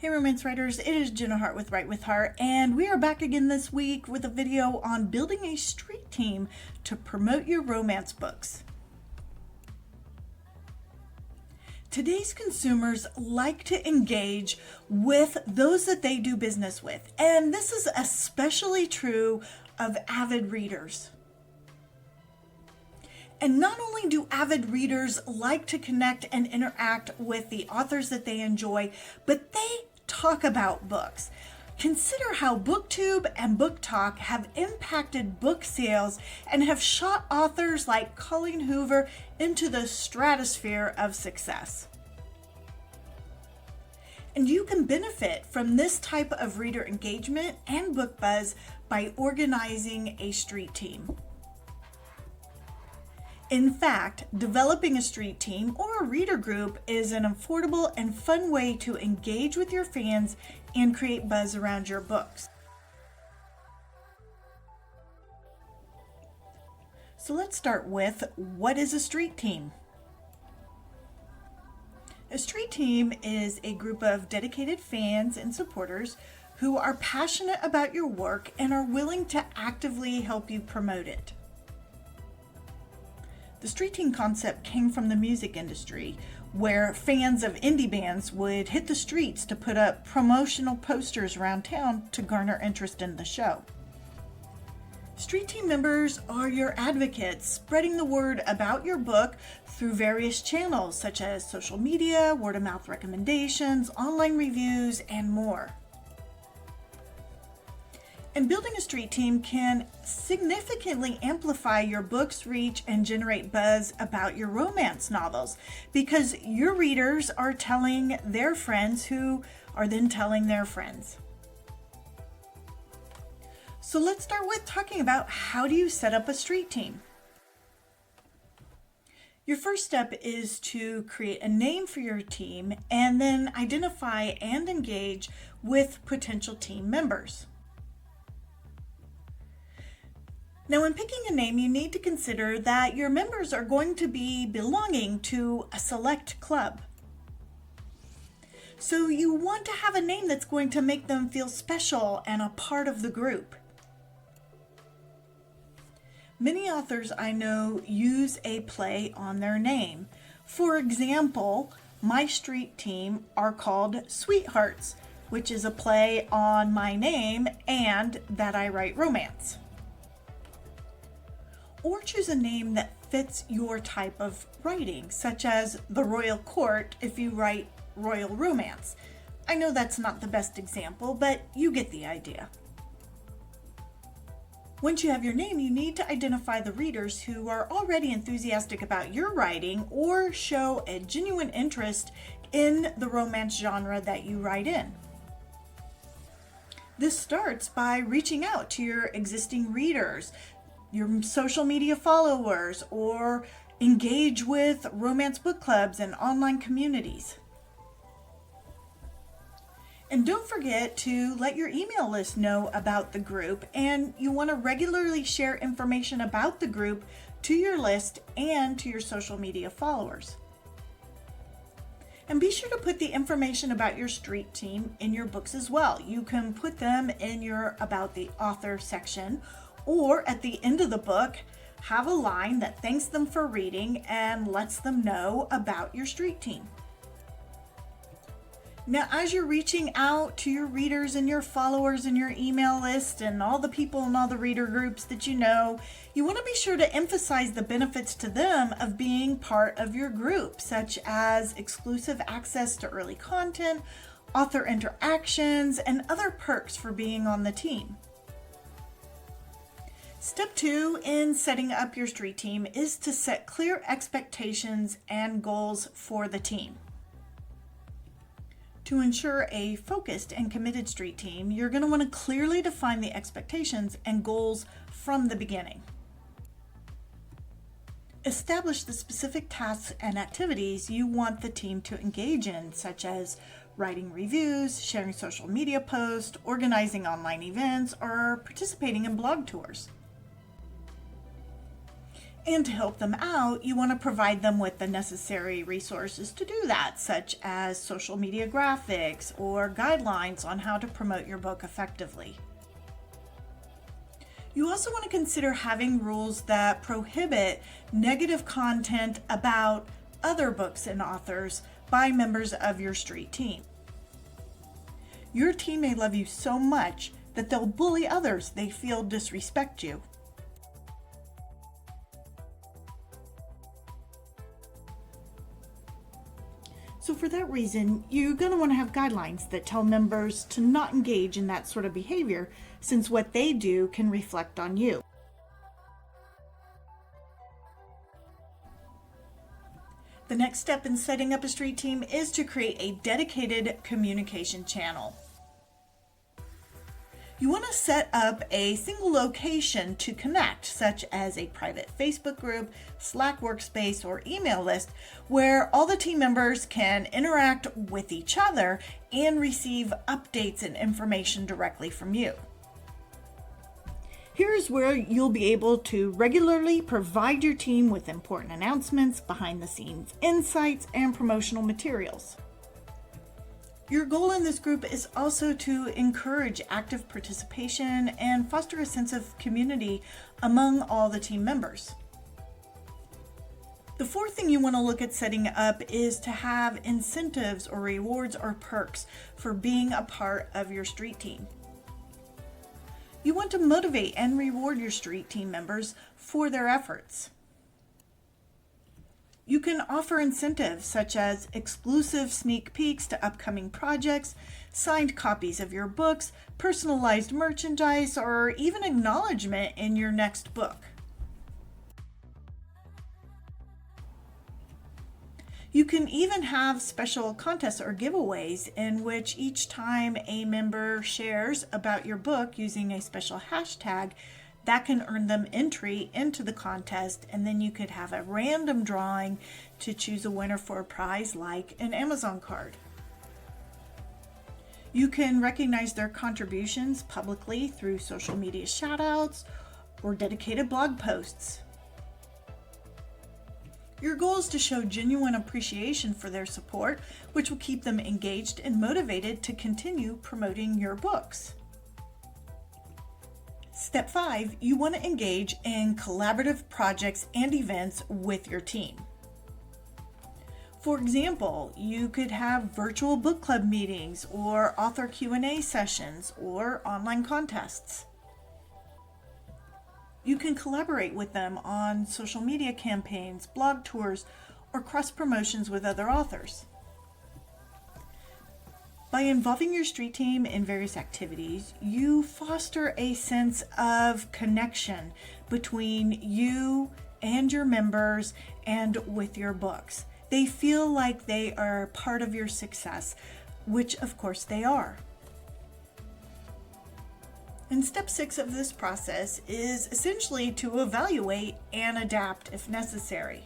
Hey romance writers, it is Jenna Harte with Write with Heart, and we are back again this week with a video on building a street team to promote your romance books. Today's consumers like to engage with those that they do business with, and this is especially true of avid readers. And not only do avid readers like to connect and interact with the authors that they enjoy, but they talk about books. Consider how BookTube and BookTok have impacted book sales and have shot authors like Colleen Hoover into the stratosphere of success. And you can benefit from this type of reader engagement and book buzz by organizing a street team. In fact, developing a street team or a reader group is an affordable and fun way to engage with your fans and create buzz around your books. So let's start with, what is a street team? A street team is a group of dedicated fans and supporters who are passionate about your work and are willing to actively help you promote it. The street team concept came from the music industry, where fans of indie bands would hit the streets to put up promotional posters around town to garner interest in the show. Street team members are your advocates, spreading the word about your book through various channels such as social media, word-of-mouth recommendations, online reviews, and more. And building a street team can significantly amplify your book's reach and generate buzz about your romance novels, because your readers are telling their friends who are then telling their friends. So let's start with talking about, how do you set up a street team? Your first step is to create a name for your team and then identify and engage with potential team members. Now, when picking a name, you need to consider that your members are going to be belonging to a select club. So you want to have a name that's going to make them feel special and a part of the group. Many authors I know use a play on their name. For example, my street team are called Sweethearts, which is a play on my name and that I write romance. Or choose a name that fits your type of writing, such as the Royal Court if you write royal romance. I know that's not the best example, but you get the idea. Once you have your name, you need to identify the readers who are already enthusiastic about your writing or show a genuine interest in the romance genre that you write in. This starts by reaching out to your existing readers, your social media followers, or engage with romance book clubs and online communities. And don't forget to let your email list know about the group, and you want to regularly share information about the group to your list and to your social media followers. And be sure to put the information about your street team in your books as well. You can put them in your About the Author section, or at the end of the book, have a line that thanks them for reading and lets them know about your street team. Now, as you're reaching out to your readers and your followers and your email list and all the people in all the reader groups that you know, you want to be sure to emphasize the benefits to them of being part of your group, such as exclusive access to early content, author interactions, and other perks for being on the team. Step 2 in setting up your street team is to set clear expectations and goals for the team. To ensure a focused and committed street team, you're going to want to clearly define the expectations and goals from the beginning. Establish the specific tasks and activities you want the team to engage in, such as writing reviews, sharing social media posts, organizing online events, or participating in blog tours. And to help them out, you want to provide them with the necessary resources to do that, such as social media graphics or guidelines on how to promote your book effectively. You also want to consider having rules that prohibit negative content about other books and authors by members of your street team. Your team may love you so much that they'll bully others they feel disrespect you. So for that reason, you're going to want to have guidelines that tell members to not engage in that sort of behavior, since what they do can reflect on you. The next step in setting up a street team is to create a dedicated communication channel. You want to set up a single location to connect, such as a private Facebook group, Slack workspace, or email list, where all the team members can interact with each other and receive updates and information directly from you. Here's where you'll be able to regularly provide your team with important announcements, behind-the-scenes insights, and promotional materials. Your goal in this group is also to encourage active participation and foster a sense of community among all the team members. The fourth thing you want to look at setting up is to have incentives or rewards or perks for being a part of your street team. You want to motivate and reward your street team members for their efforts. You can offer incentives such as exclusive sneak peeks to upcoming projects, signed copies of your books, personalized merchandise, or even acknowledgement in your next book. You can even have special contests or giveaways in which each time a member shares about your book using a special hashtag, that can earn them entry into the contest, and then you could have a random drawing to choose a winner for a prize like an Amazon card. You can recognize their contributions publicly through social media shoutouts or dedicated blog posts. Your goal is to show genuine appreciation for their support, which will keep them engaged and motivated to continue promoting your books. Step 5, you want to engage in collaborative projects and events with your team. For example, you could have virtual book club meetings or author Q&A sessions or online contests. You can collaborate with them on social media campaigns, blog tours, or cross promotions with other authors. By involving your street team in various activities, you foster a sense of connection between you and your members and with your books. They feel like they are part of your success, which of course they are. And step 6 of this process is essentially to evaluate and adapt if necessary.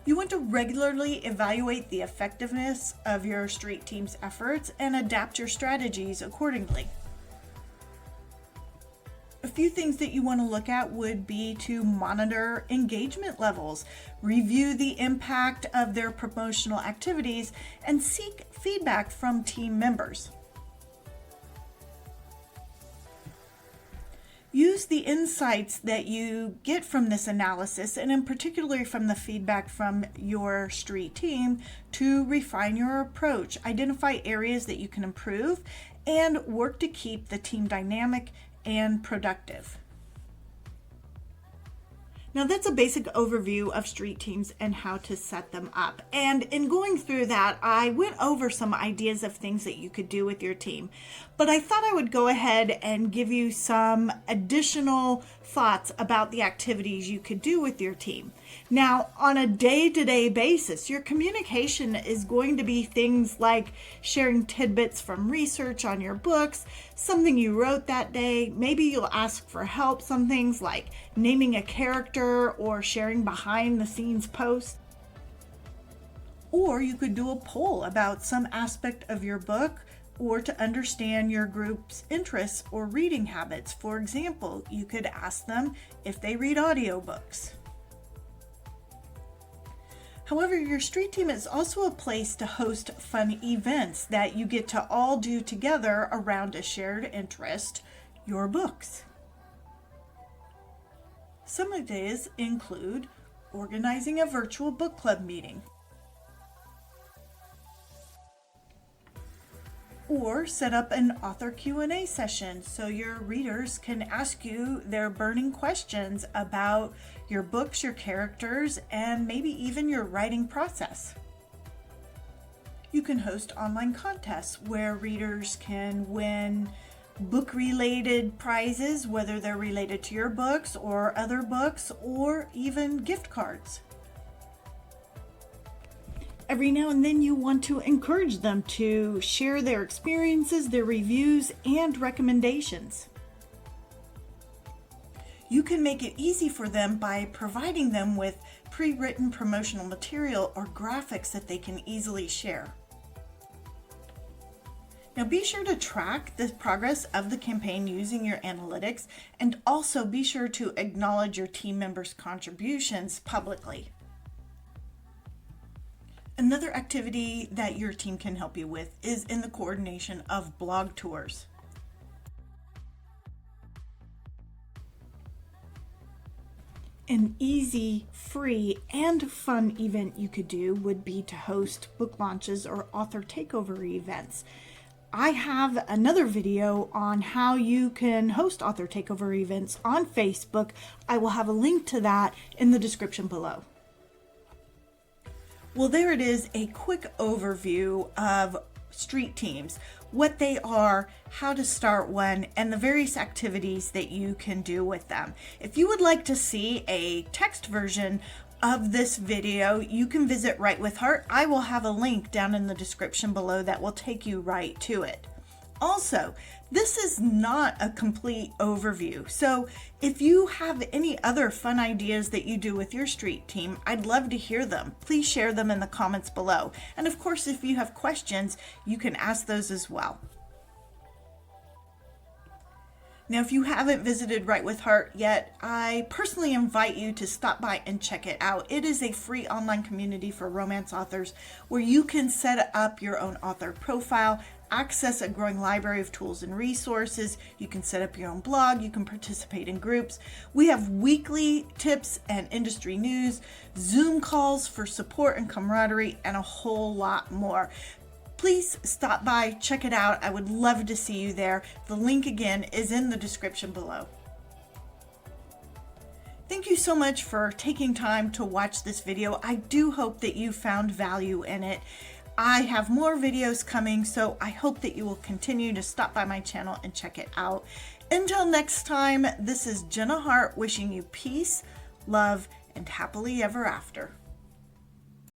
You want to regularly evaluate the effectiveness of your street team's efforts and adapt your strategies accordingly. A few things that you want to look at would be to monitor engagement levels, review the impact of their promotional activities, and seek feedback from team members. Use the insights that you get from this analysis, and in particular from the feedback from your street team, to refine your approach, identify areas that you can improve, and work to keep the team dynamic and productive. Now that's a basic overview of street teams and how to set them up. And in going through that, I went over some ideas of things that you could do with your team. But I thought I would go ahead and give you some additional thoughts about the activities you could do with your team. Now, on a day-to-day basis, your communication is going to be things like sharing tidbits from research on your books, something you wrote that day. Maybe you'll ask for help, some things like naming a character or sharing behind-the-scenes posts. Or you could do a poll about some aspect of your book or to understand your group's interests or reading habits. For example, you could ask them if they read audiobooks. However, your street team is also a place to host fun events that you get to all do together around a shared interest, your books. Some ideas include organizing a virtual book club meeting, or set up an author Q&A session so your readers can ask you their burning questions about your books, your characters, and maybe even your writing process. You can host online contests where readers can win book-related prizes, whether they're related to your books or other books, or even gift cards. Every now and then you want to encourage them to share their experiences, their reviews, and recommendations. You can make it easy for them by providing them with pre-written promotional material or graphics that they can easily share. Now be sure to track the progress of the campaign using your analytics, and also be sure to acknowledge your team members' contributions publicly. Another activity that your team can help you with is in the coordination of blog tours. An easy, free, and fun event you could do would be to host book launches or author takeover events. I have another video on how you can host author takeover events on Facebook. I will have a link to that in the description below. Well, there it is, a quick overview of street teams, what they are, how to start one, and the various activities that you can do with them. If you would like to see a text version of this video, you can visit Write with Heart. I will have a link down in the description below that will take you right to it. Also, this is not a complete overview, so if you have any other fun ideas that you do with your street team, I'd love to hear them. Please share them in the comments below. And of course, if you have questions, you can ask those as well. Now, if you haven't visited Write with Heart yet, I personally invite you to stop by and check it out. It is a free online community for romance authors where you can set up your own author profile, access a growing library of tools and resources. You can set up your own blog. You can participate in groups. We have weekly tips and industry news, Zoom calls for support and camaraderie, and a whole lot more. Please stop by, check it out. I would love to see you there. The link again is in the description below. Thank you so much for taking time to watch this video. I do hope that you found value in it. I have more videos coming, so I hope that you will continue to stop by my channel and check it out. Until next time, this is Jenna Harte wishing you peace, love, and happily ever after.